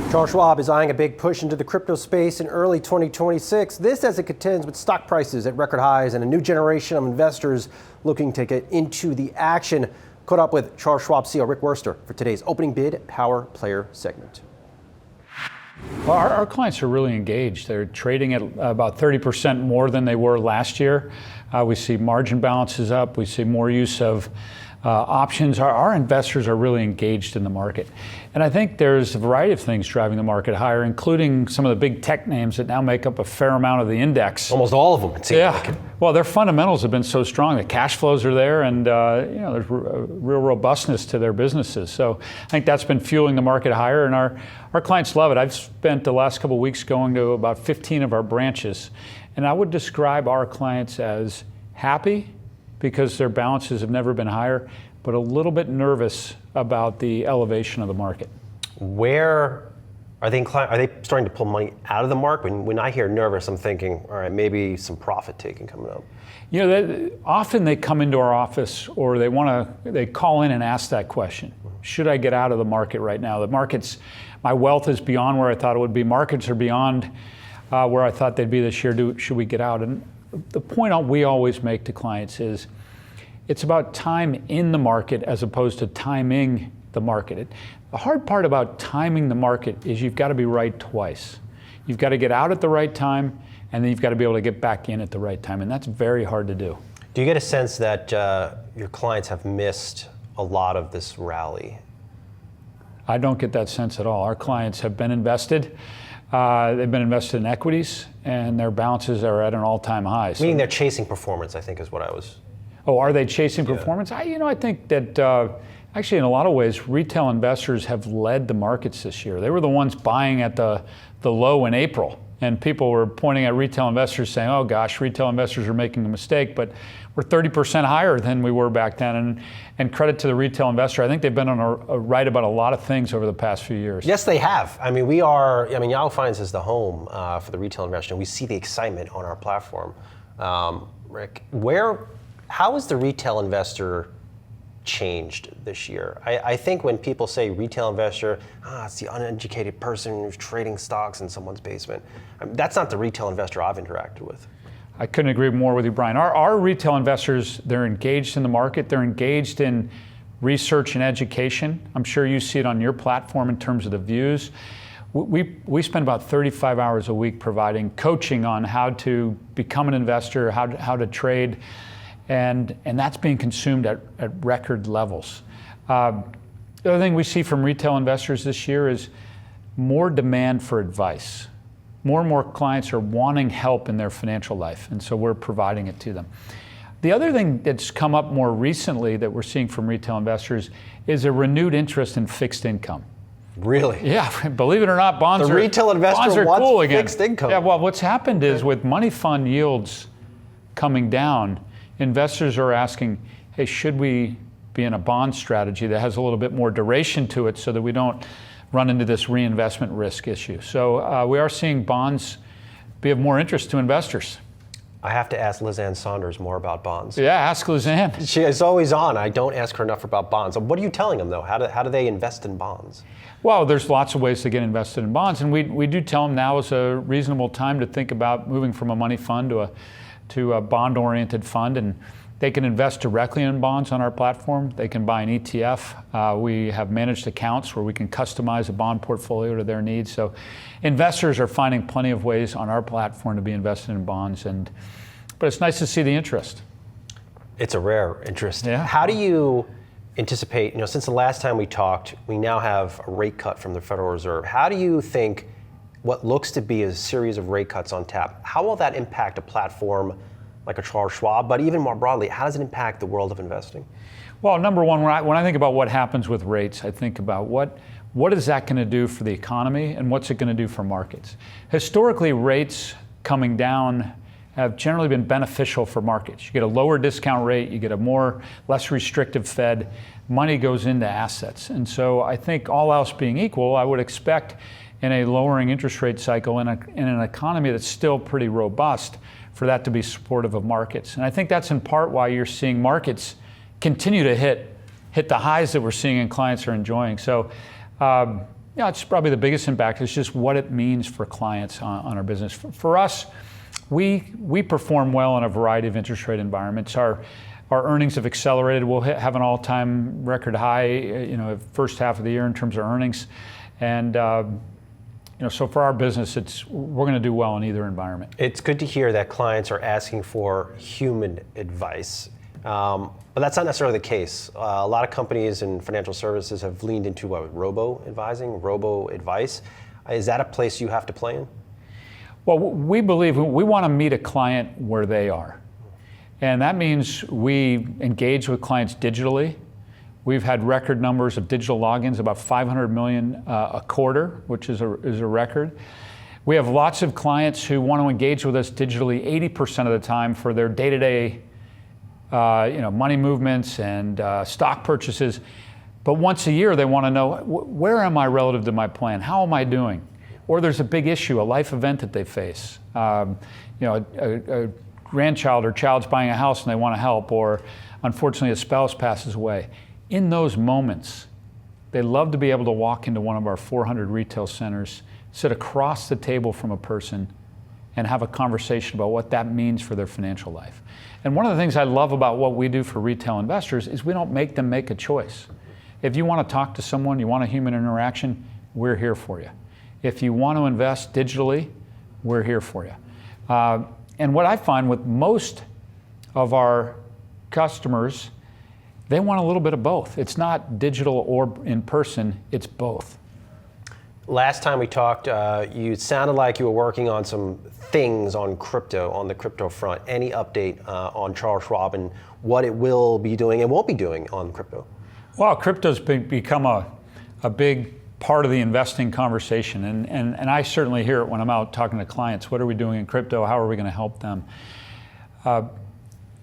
Charles Schwab is eyeing a big push into the crypto space in early 2026. This as it contends with stock prices at record highs and a new generation of investors looking to get into the action. Caught up with Charles Schwab CEO Rick Wurster for today's opening bid power player segment. Well, our clients are really engaged. They're trading at about 30% more than they were last year. We see margin balances up. We see more use of options. Our investors are really engaged in the market. And I think there's a variety of things driving the market higher, including some of the big tech names that now make up a fair amount of the index. Almost all of them, it seems like. Well, their fundamentals have been so strong. The cash flows are there, and there's real robustness to their businesses. So I think that's been fueling the market higher, and our clients love it. I've spent the last couple of weeks going to about 15 of our branches, and I would describe our clients as happy because their balances have never been higher, but a little bit nervous about the elevation of the market. Where are they inclined? Are they starting to pull money out of the market? When I hear nervous, I'm thinking, all right, maybe some profit taking coming up. You know, often they come into our office or they call in and ask that question. Should I get out of the market right now? The markets, my wealth is beyond where I thought it would be. Markets are beyond where I thought they'd be this year. Should we get out? And the point we always make to clients is it's about time in the market as opposed to timing the market. The hard part about timing the market is you've got to be right twice. You've got to get out at the right time, and then you've got to be able to get back in at the right time, and that's very hard to do. Do you get a sense that your clients have missed a lot of this rally? I don't get that sense at all. Our clients have been invested. They've been invested in equities, and their balances are at an all-time high. Meaning they're chasing performance, I think is what I was... Oh, are they chasing performance? I think that actually in a lot of ways, retail investors have led the markets this year. They were the ones buying at the low in April, and people were pointing at retail investors saying, oh gosh, retail investors are making a mistake, but we're 30% higher than we were back then, and credit to the retail investor. I think they've been on a right about a lot of things over the past few years. Yes, they have. I mean, Yahoo Finance is the home for the retail investor, and we see the excitement on our platform. Rick, how has the retail investor changed this year? I think when people say retail investor, it's the uneducated person who's trading stocks in someone's basement. That's not the retail investor I've interacted with. I couldn't agree more with you, Brian. Our retail investors, they're engaged in the market. They're engaged in research and education. I'm sure you see it on your platform in terms of the views. We spend about 35 hours a week providing coaching on how to become an investor, how to trade, and that's being consumed at record levels. The other thing we see from retail investors this year is more demand for advice. More and more clients are wanting help in their financial life, and so we're providing it to them. The other thing that's come up more recently that we're seeing from retail investors is a renewed interest in fixed income. Really? Yeah, believe it or not, bonds the are retail investor cool wants again. Fixed income. Yeah, well, what's happened is with money fund yields coming down, investors are asking, hey, should we be in a bond strategy that has a little bit more duration to it so that we don't run into this reinvestment risk issue? So we are seeing bonds be of more interest to investors. I have to ask Liz Ann Saunders more about bonds. Yeah, ask Liz Ann. She is always on. I don't ask her enough about bonds. What are you telling them, though? How do they invest in bonds? Well, there's lots of ways to get invested in bonds, and we do tell them now is a reasonable time to think about moving from a money fund to a bond-oriented fund, and they can invest directly in bonds on our platform. They can buy an ETF. We have managed accounts where we can customize a bond portfolio to their needs. So investors are finding plenty of ways on our platform to be invested in bonds, but it's nice to see the interest. It's a rare interest. Yeah. How do you anticipate, since the last time we talked, we now have a rate cut from the Federal Reserve. How do you think what looks to be a series of rate cuts on tap, how will that impact a platform like a Charles Schwab, but even more broadly, how does it impact the world of investing? Well, number one, when I think about what happens with rates, I think about what is that going to do for the economy and what's it going to do for markets. Historically, rates coming down have generally been beneficial for markets. You get a lower discount rate, you get a less restrictive Fed, money goes into assets. And so I think all else being equal, I would expect in a lowering interest rate cycle in an economy that's still pretty robust for that to be supportive of markets. And I think that's in part why you're seeing markets continue to hit the highs that we're seeing and clients are enjoying. So Yeah, it's probably the biggest impact. It's just what it means for clients on our business. For us, we perform well in a variety of interest rate environments. Our earnings have accelerated. We'll have an all-time record high, first half of the year in terms of earnings, and so for our business, we're going to do well in either environment. It's good to hear that clients are asking for human advice. But that's not necessarily the case. A lot of companies and financial services have leaned into robo-advising, robo-advice. Is that a place you have to play in? Well, we believe we want to meet a client where they are. And that means we engage with clients digitally. We've had record numbers of digital logins, about 500 million a quarter, which is a record. We have lots of clients who want to engage with us digitally 80% of the time for their day-to-day money movements and stock purchases. But once a year, they want to know, where am I relative to my plan? How am I doing? Or there's a big issue, a life event that they face. A grandchild or child's buying a house and they want to help, or unfortunately a spouse passes away. In those moments, they love to be able to walk into one of our 400 retail centers, sit across the table from a person, and have a conversation about what that means for their financial life. And one of the things I love about what we do for retail investors is we don't make them make a choice. If you want to talk to someone, you want a human interaction, we're here for you. If you want to invest digitally, we're here for you. And what I find with most of our customers, they want a little bit of both. It's not digital or in person, it's both. Last time we talked, you sounded like you were working on some things on crypto, on the crypto front. Any update on Charles Schwab and what it will be doing and won't be doing on crypto? Well, crypto's become a big part of the investing conversation, and I certainly hear it when I'm out talking to clients. What are we doing in crypto? How are we going to help them?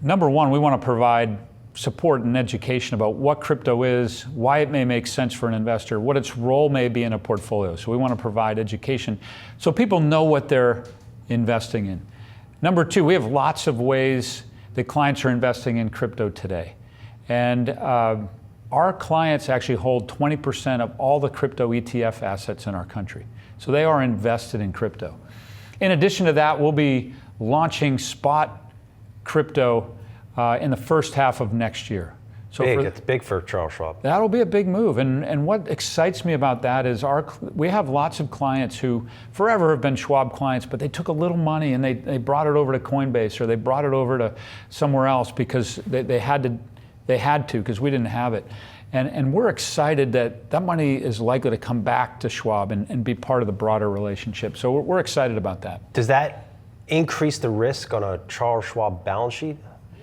Number one, we want to provide support and education about what crypto is, why it may make sense for an investor, what its role may be in a portfolio. So we want to provide education so people know what they're investing in. Number two, we have lots of ways that clients are investing in crypto today. And our clients actually hold 20% of all the crypto ETF assets in our country. So they are invested in crypto. In addition to that, we'll be launching spot crypto in the first half of next year. So it's big for Charles Schwab. That'll be a big move. And what excites me about that is we have lots of clients who forever have been Schwab clients, but they took a little money and they brought it over to Coinbase or they brought it over to somewhere else because they had to because we didn't have it. And we're excited that money is likely to come back to Schwab and be part of the broader relationship. So we're excited about that. Does that increase the risk on a Charles Schwab balance sheet?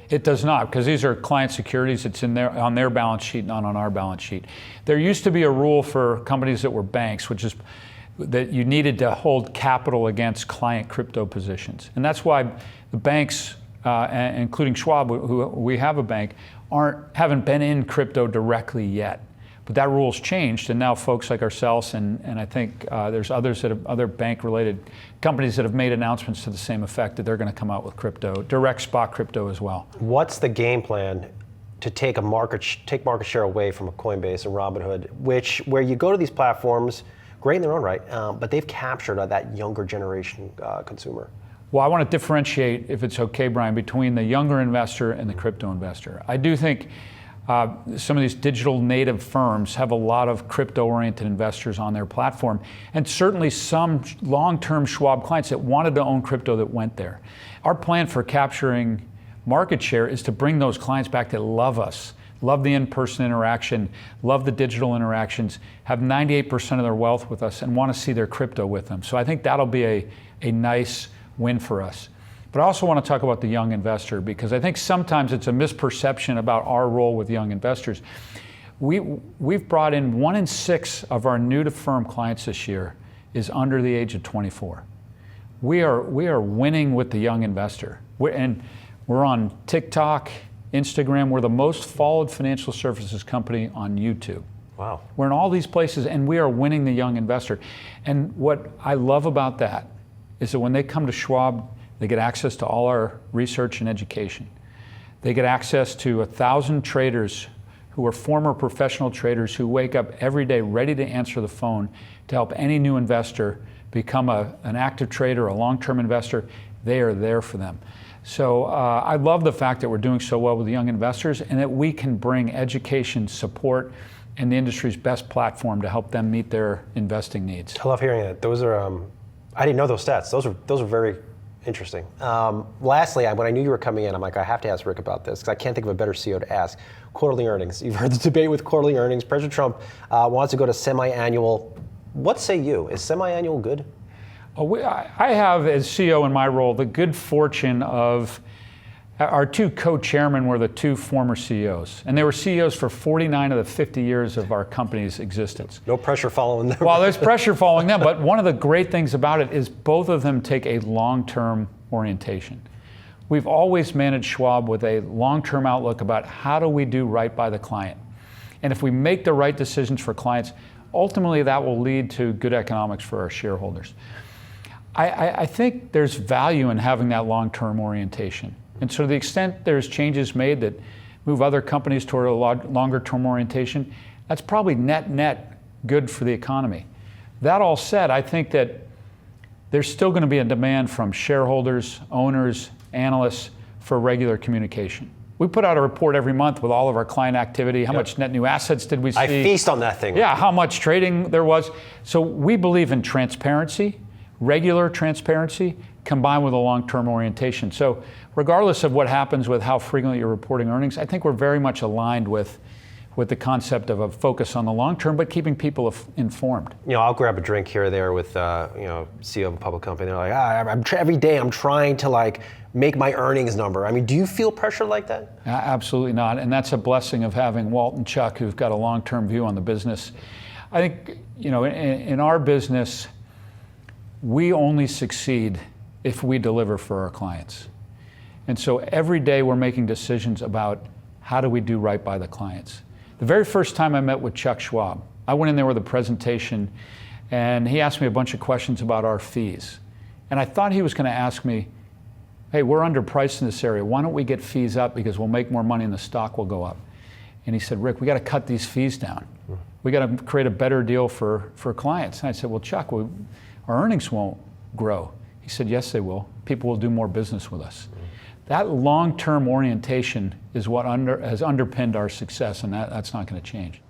It does not, because these are client securities. It's on their balance sheet, not on our balance sheet. There used to be a rule for companies that were banks, which is that you needed to hold capital against client crypto positions. And that's why the banks, including Schwab, who we have a bank, haven't been in crypto directly yet. But that rule's changed, and now folks like ourselves and I think there's other bank-related companies that have made announcements to the same effect that they're going to come out with crypto, direct spot crypto as well. What's the game plan to take market share away from a Coinbase and Robinhood, where you go to these platforms, great in their own right, but they've captured that younger generation consumer? Well, I want to differentiate, if it's okay, Brian, between the younger investor and the crypto investor. I do think some of these digital native firms have a lot of crypto-oriented investors on their platform, and certainly some long-term Schwab clients that wanted to own crypto that went there. Our plan for capturing market share is to bring those clients back that love us, love the in-person interaction, love the digital interactions, have 98% of their wealth with us, and want to see their crypto with them. So I think that'll be a nice win for us. But I also want to talk about the young investor, because I think sometimes it's a misperception about our role with young investors. We've brought in 1 in 6 of our new to firm clients this year is under the age of 24. We are winning with the young investor. We're on TikTok, Instagram. We're the most followed financial services company on YouTube. Wow. We're in all these places and we are winning the young investor. And what I love about that is that when they come to Schwab, they get access to all our research and education. They get access to 1,000 traders who are former professional traders who wake up every day ready to answer the phone to help any new investor become an active trader, a long-term investor. They are there for them. So I love the fact that we're doing so well with young investors and that we can bring education, support, and the industry's best platform to help them meet their investing needs. I love hearing it. Those are, I didn't know those stats. Those are very interesting. Lastly, when I knew you were coming in, I'm like, I have to ask Rick about this because I can't think of a better CEO to ask. Quarterly earnings. You've heard the debate with quarterly earnings. President Trump wants to go to semi-annual. What say you? Is semi-annual good? I have, as CEO in my role, the good fortune of our two co-chairmen were the two former CEOs. And they were CEOs for 49 of the 50 years of our company's existence. No pressure following them. Well, there's pressure following them, but one of the great things about it is both of them take a long-term orientation. We've always managed Schwab with a long-term outlook about how do we do right by the client. And if we make the right decisions for clients, ultimately that will lead to good economics for our shareholders. I think there's value in having that long-term orientation. And so to the extent there's changes made that move other companies toward a longer-term orientation, that's probably net good for the economy. That all said, I think that there's still going to be a demand from shareholders, owners, analysts for regular communication. We put out a report every month with all of our client activity. How much net new assets did we see? I feast on that thing. Yeah, how much trading there was. So we believe in transparency, regular transparency, combined with a long-term orientation. So regardless of what happens with how frequently you're reporting earnings, I think we're very much aligned with the concept of a focus on the long term, but keeping people informed. I'll grab a drink here or there with CEO of a public company. They're like, every day I'm trying to make my earnings number. I mean, do you feel pressure like that? Absolutely not, and that's a blessing of having Walt and Chuck, who've got a long-term view on the business. I think in our business, we only succeed if we deliver for our clients. And so every day we're making decisions about how do we do right by the clients. The very first time I met with Chuck Schwab, I went in there with a presentation and he asked me a bunch of questions about our fees. And I thought he was going to ask me, hey, we're underpriced in this area. Why don't we get fees up because we'll make more money and the stock will go up? And he said, Rick, we got to cut these fees down. We got to create a better deal for clients. And I said, well, Chuck, our earnings won't grow. He said, yes, they will. People will do more business with us. That long-term orientation is what has underpinned our success, and that's not going to change.